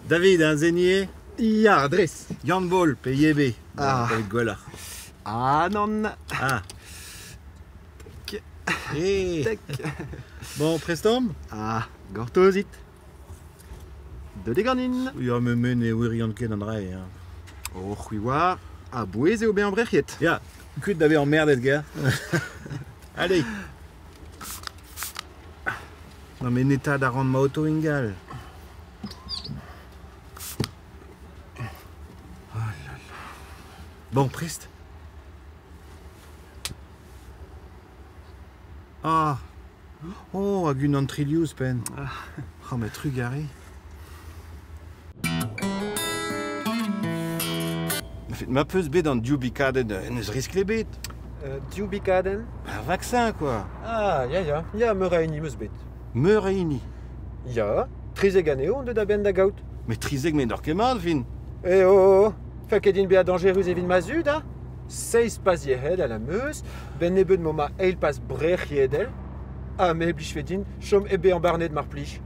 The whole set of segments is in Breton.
David, un zénier. Ya, adresse. Jan Bol, PIB. Ah. David Gola. Ah, non. Ah. Tac. Eh. Tac. Bon, prestom? Ah, gortozit. De deganin. Ja, me men e wirion ket an dra. Oh, c'hwiwa. A bouez eo ben brechiet. Ja, kuit da en merdet, gars. Allez. Non, mais neta da rand ma auto ingal. Oh là là. Bon, prest. Ah. Oh, hag un antrilius, pen. Oh, mais trugari. Ma peus bet an diubikaden en eus risk les bet. Diubikaden? Un vaccin, quoi. Ah, ya, me reini meus bet. Me reini. Ya, trizeg aneo de da ben da gaout. Mais trizeg men d'or kemat, fin. Eh oh, fakedin be a dangerus evin mazud, ha? Seiz pas yehed a la meus, ben nebeud moma eil pas brech yedel. Ah, me blij fedin, chom ebe an barnet mar plij.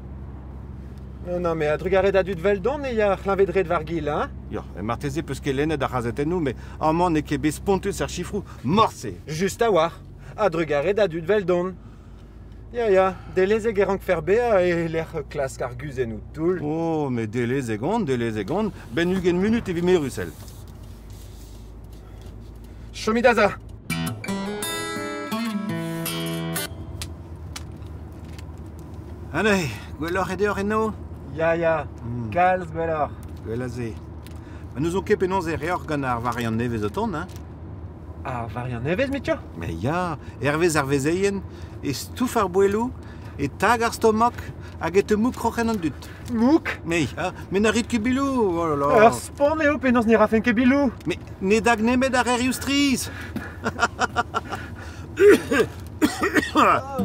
Non, mais a drugaret a dud veldon e ya c'hlinvedred var gil, hein? Jo, e marteze peus ket lennet ar razetennou, mais amman ne ket bet spontus ar chifrou morse. Just a war. A drugaret a dud veldon. Ya, delezeg e rank fer bea e l'er klask ar guzen ou toul. Oh, mais delez egond, ben ugen munut e vi merusel. Chomidaza! Allez, gwelloc'h ede ur enno? Ya, kalz gwellor. Gwelaze. Ma nous on ket penonz e reoc'h gant ar variant nevez o ton, hein? Ah, variant nevez, mitio? Mais ya, hervez ar vezeien, e stouf ar boelou, e tag ar stomok, hag e te mouk croc'hen an dut. Mouk? Mais ya, men a rit kubilou, oh là là. Ur spon eo penaos ni rafen ket bilou. Mais ne dag nemet ar erius triz. Ah.